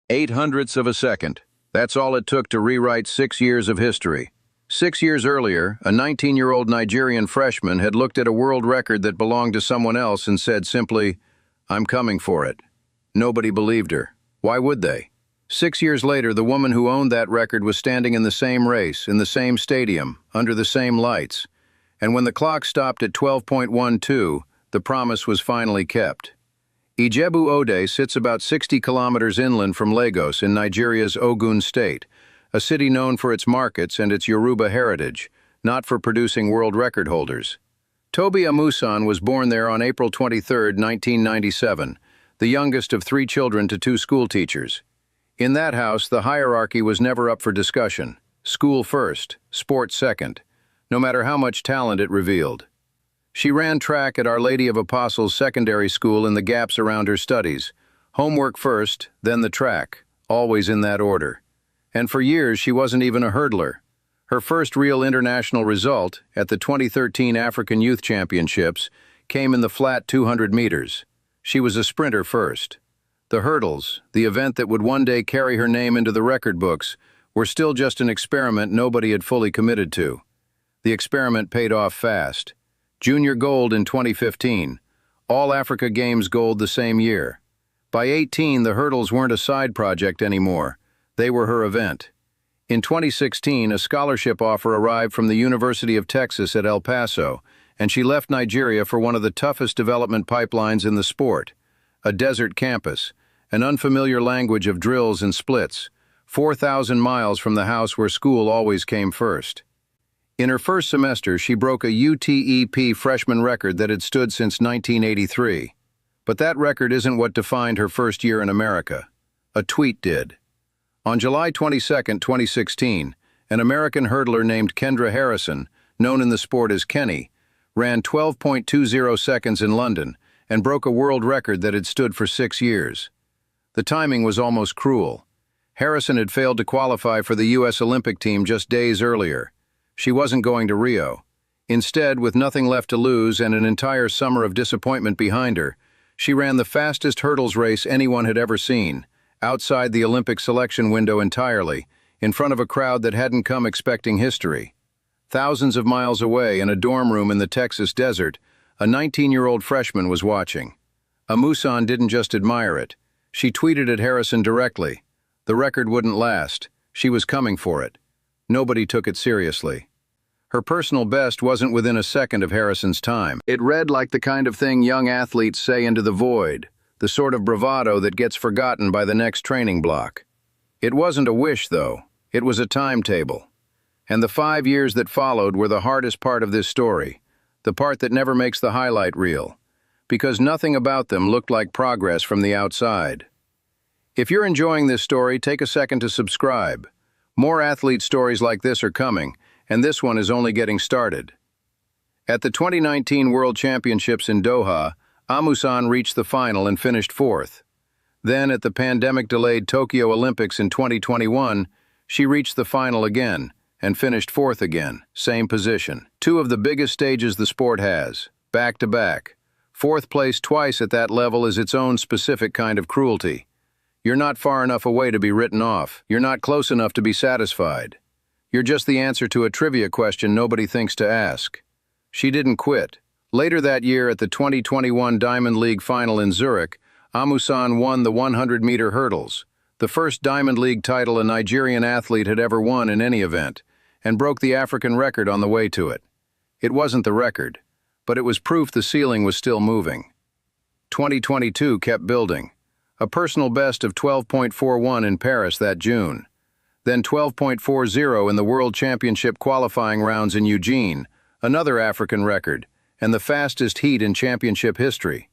0.08 of a second. That's all it took to rewrite 6 years of history. 6 years earlier, a 19-year-old Nigerian freshman had looked at a world record that belonged to someone else and said simply, "I'm coming for it." Nobody believed her. Why would they? 6 years later, the woman who owned that record was standing in the same race, in the same stadium, under the same lights. And when the clock stopped at 12.12, the promise was finally kept. Ijebu Ode sits about 60 kilometers inland from Lagos in Nigeria's Ogun state, a city known for its markets and its Yoruba heritage, not for producing world record holders. Tobi Amusan was born there on April 23, 1997, the youngest of 3 children to 2 schoolteachers. In that house, the hierarchy was never up for discussion. School first, sport second, no matter how much talent it revealed. She ran track at Our Lady of Apostles Secondary School in the gaps around her studies. Homework first, then the track, always in that order. And for years, she wasn't even a hurdler. Her first real international result, at the 2013 African Youth Championships, came in the flat 200 meters. She was a sprinter first. The hurdles, the event that would one day carry her name into the record books, were still just an experiment nobody had fully committed to. The experiment paid off fast. Junior gold in 2015, All Africa Games gold the same year. By 18, the hurdles weren't a side project anymore. They were her event. In 2016, a scholarship offer arrived from the University of Texas at El Paso, and she left Nigeria for one of the toughest development pipelines in the sport. A desert campus, an unfamiliar language of drills and splits, 4,000 miles from the house where school always came first. In her first semester, she broke a UTEP freshman record that had stood since 1983. But that record isn't what defined her first year in America. A tweet did. On July 22, 2016, an American hurdler named Keni Harrison, known in the sport as Keni, ran 12.20 seconds in London and broke a world record that had stood for 6 years. The timing was almost cruel. Harrison had failed to qualify for the U.S. Olympic team just days earlier. She wasn't going to Rio. Instead, with nothing left to lose and an entire summer of disappointment behind her, she ran the fastest hurdles race anyone had ever seen, outside the Olympic selection window entirely, in front of a crowd that hadn't come expecting history. Thousands of miles away in a dorm room in the Texas desert, a 19-year-old freshman was watching. Amusan didn't just admire it. She tweeted at Harrison directly. The record wouldn't last. She was coming for it. Nobody took it seriously. Her personal best wasn't within a second of Harrison's time. It read like the kind of thing young athletes say into the void, the sort of bravado that gets forgotten by the next training block. It wasn't a wish, though. It was a timetable. And the 5 years that followed were the hardest part of this story, the part that never makes the highlight reel, because nothing about them looked like progress from the outside. If you're enjoying this story, take a second to subscribe. More athlete stories like this are coming, and this one is only getting started. At the 2019 World Championships in Doha, Amusan reached the final and finished 4th. Then, at the pandemic-delayed Tokyo Olympics in 2021, she reached the final again and finished 4th again, same position. 2 of the biggest stages the sport has, back-to-back. 4th place twice at that level is its own specific kind of cruelty. You're not far enough away to be written off. You're not close enough to be satisfied. You're just the answer to a trivia question nobody thinks to ask. She didn't quit. Later that year at the 2021 Diamond League final in Zurich, Amusan won the 100-meter hurdles, the first Diamond League title a Nigerian athlete had ever won in any event, and broke the African record on the way to it. It wasn't the record, but it was proof the ceiling was still moving. 2022 kept building. A personal best of 12.41 in Paris that June. Then 12.40 in the World Championship qualifying rounds in Eugene, another African record, and the fastest heat in championship history.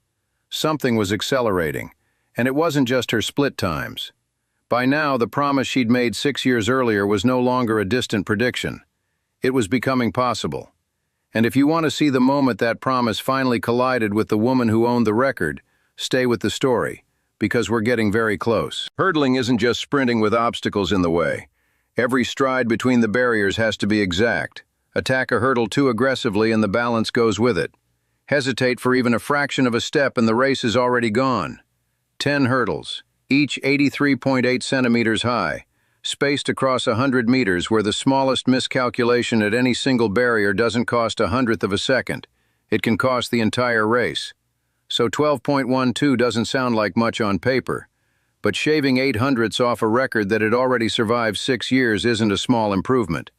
Something was accelerating, and it wasn't just her split times. By now, the promise she'd made 6 years earlier was no longer a distant prediction. It was becoming possible. And if you want to see the moment that promise finally collided with the woman who owned the record, stay with the story, because we're getting very close. Hurdling isn't just sprinting with obstacles in the way. Every stride between the barriers has to be exact. Attack a hurdle too aggressively and the balance goes with it. Hesitate for even a fraction of a step and the race is already gone. 10 hurdles, each 83.8 centimeters high, spaced across 100 meters where the smallest miscalculation at any single barrier doesn't cost a hundredth of a second. It can cost the entire race. So 12.12 doesn't sound like much on paper, but shaving 800ths off a record that had already survived 6 years isn't a small improvement.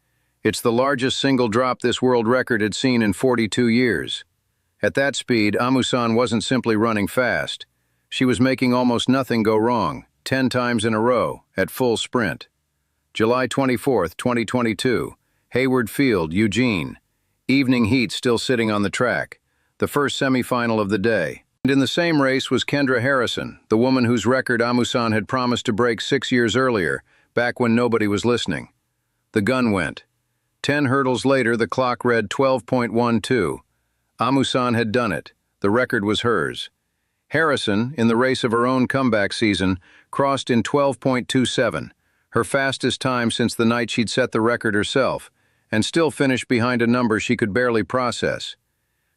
It's the largest single drop this world record had seen in 42 years. At that speed, Amusan wasn't simply running fast. She was making almost nothing go wrong, 10 times in a row, at full sprint. July 24, 2022, Hayward Field, Eugene. Evening heat still sitting on the track, the first semifinal of the day. And in the same race was Keni Harrison, the woman whose record Amusan had promised to break 6 years earlier, back when nobody was listening. The gun went. 10 hurdles later, the clock read 12.12. Amusan had done it. The record was hers. Harrison, in the race of her own comeback season, crossed in 12.27, her fastest time since the night she'd set the record herself, and still finished behind a number she could barely process.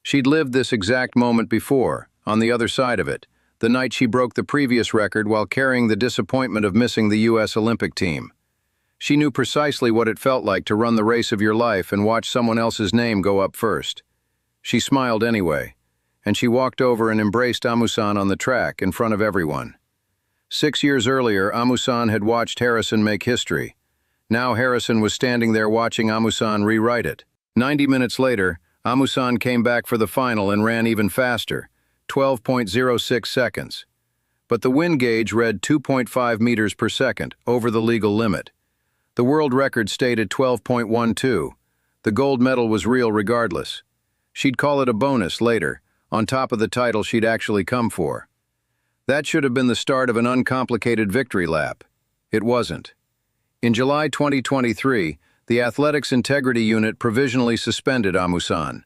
She'd lived this exact moment before, on the other side of it, the night she broke the previous record while carrying the disappointment of missing the U.S. Olympic team. She knew precisely what it felt like to run the race of your life and watch someone else's name go up first. She smiled anyway, and she walked over and embraced Amusan on the track in front of everyone. 6 years earlier, Amusan had watched Harrison make history. Now Harrison was standing there watching Amusan rewrite it. 90 minutes later, Amusan came back for the final and ran even faster, 12.06 seconds. But the wind gauge read 2.5 meters per second, over the legal limit. The world record stayed at 12.12. The gold medal was real regardless. She'd call it a bonus later, on top of the title she'd actually come for. That should have been the start of an uncomplicated victory lap. It wasn't. In July 2023, the Athletics Integrity Unit provisionally suspended Amusan.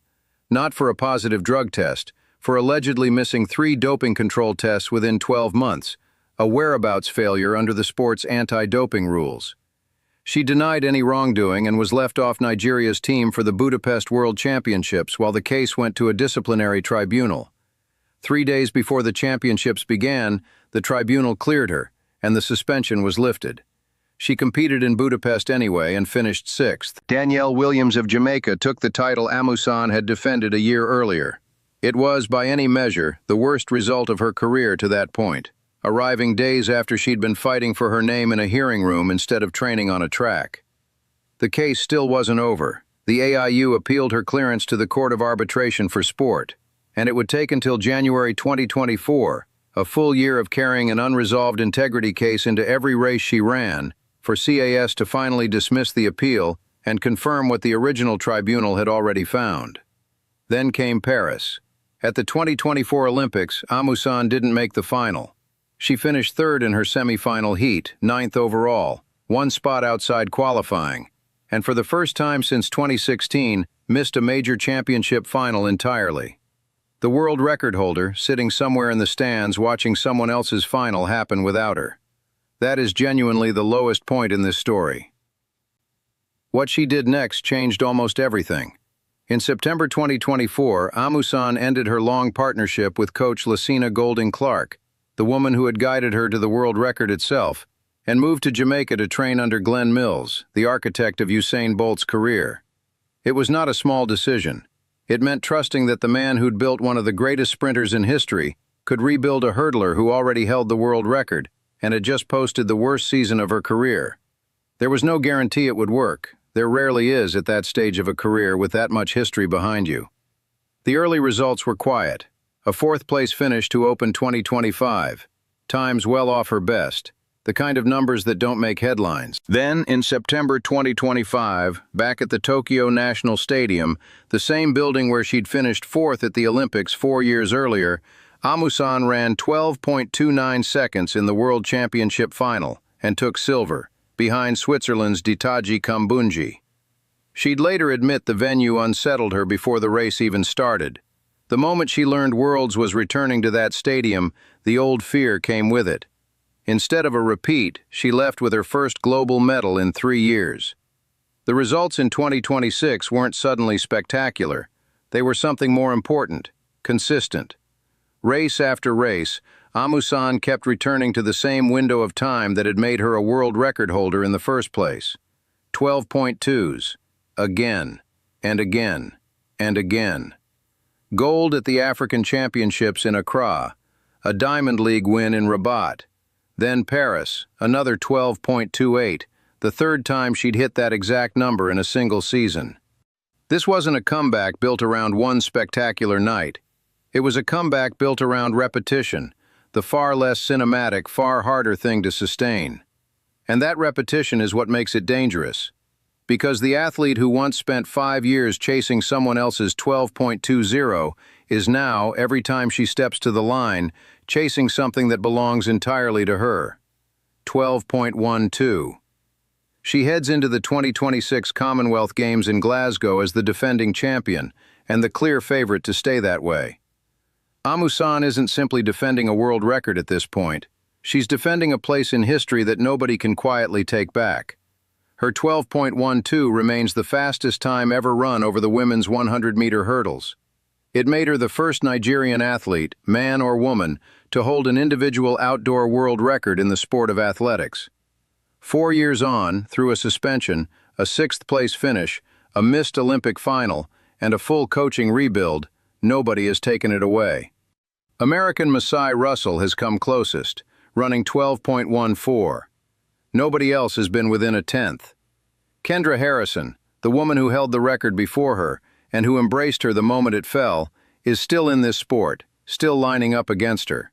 Not for a positive drug test, for allegedly missing 3 doping control tests within 12 months, a whereabouts failure under the sport's anti-doping rules. She denied any wrongdoing and was left off Nigeria's team for the Budapest World Championships while the case went to a disciplinary tribunal. 3 days before the championships began, the tribunal cleared her, and the suspension was lifted. She competed in Budapest anyway and finished 6th. Danielle Williams of Jamaica took the title Amusan had defended a year earlier. It was, by any measure, the worst result of her career to that point, arriving days after she'd been fighting for her name in a hearing room instead of training on a track. The case still wasn't over. The AIU appealed her clearance to the Court of Arbitration for Sport, and it would take until January 2024, a full year of carrying an unresolved integrity case into every race she ran, for CAS to finally dismiss the appeal and confirm what the original tribunal had already found. Then came Paris. At the 2024 Olympics, Amusan didn't make the final. She finished 3rd in her semifinal heat, 9th overall, 1 spot outside qualifying, and for the first time since 2016, missed a major championship final entirely. The world record holder, sitting somewhere in the stands watching someone else's final happen without her. That is genuinely the lowest point in this story. What she did next changed almost everything. In September 2024, Amusan ended her long partnership with coach Lucina Golding-Clark, the woman who had guided her to the world record itself, and moved to Jamaica to train under Glenn Mills, the architect of Usain Bolt's career. It was not a small decision. It meant trusting that the man who'd built one of the greatest sprinters in history could rebuild a hurdler who already held the world record and had just posted the worst season of her career. There was no guarantee it would work. There rarely is at that stage of a career with that much history behind you. The early results were quiet. A 4th-place finish to Open 2025. Times well off her best. The kind of numbers that don't make headlines. Then, in September 2025, back at the Tokyo National Stadium, the same building where she'd finished 4th at the Olympics 4 years earlier, Amusan ran 12.29 seconds in the World Championship final and took silver, behind Switzerland's Ditaji Kambunji. She'd later admit the venue unsettled her before the race even started. The moment she learned Worlds was returning to that stadium, the old fear came with it. Instead of a repeat, she left with her first global medal in 3 years. The results in 2026 weren't suddenly spectacular. They were something more important, consistent. Race after race, Amusan kept returning to the same window of time that had made her a world record holder in the first place. 12.2s. Again, and again, and again. Gold at the African Championships in Accra, a Diamond League win in Rabat. Then Paris, another 12.28, the third time she'd hit that exact number in a single season. This wasn't a comeback built around one spectacular night. It was a comeback built around repetition, the far less cinematic, far harder thing to sustain. And that repetition is what makes it dangerous. Because the athlete who once spent 5 years chasing someone else's 12.20 is now, every time she steps to the line, chasing something that belongs entirely to her. 12.12. She heads into the 2026 Commonwealth Games in Glasgow as the defending champion, and the clear favorite to stay that way. Amusan isn't simply defending a world record at this point. She's defending a place in history that nobody can quietly take back. Her 12.12 remains the fastest time ever run over the women's 100-meter hurdles. It made her the first Nigerian athlete, man or woman, to hold an individual outdoor world record in the sport of athletics. 4 years on, through a suspension, a sixth-place finish, a missed Olympic final, and a full coaching rebuild, nobody has taken it away. American Masai Russell has come closest, running 12.14. Nobody else has been within a tenth. Keni Harrison, the woman who held the record before her, and who embraced her the moment it fell, is still in this sport, still lining up against her.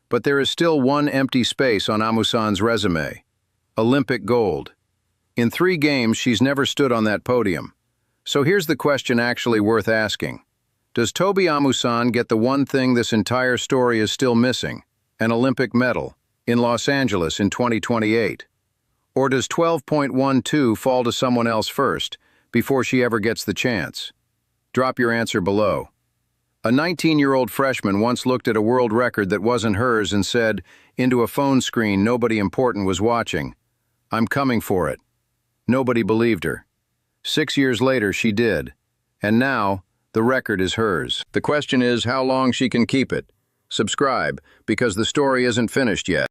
But there is still one empty space on Amusan's resume: Olympic gold. In 3 games, she's never stood on that podium. So here's the question actually worth asking. Does Tobi Amusan get the one thing this entire story is still missing, an Olympic medal, in Los Angeles in 2028? Or does 12.12 fall to someone else first, before she ever gets the chance? Drop your answer below. A 19-year-old freshman once looked at a world record that wasn't hers and said, into a phone screen nobody important was watching, "I'm coming for it." Nobody believed her. 6 years later, she did. And now, the record is hers. The question is how long she can keep it. Subscribe, because the story isn't finished yet.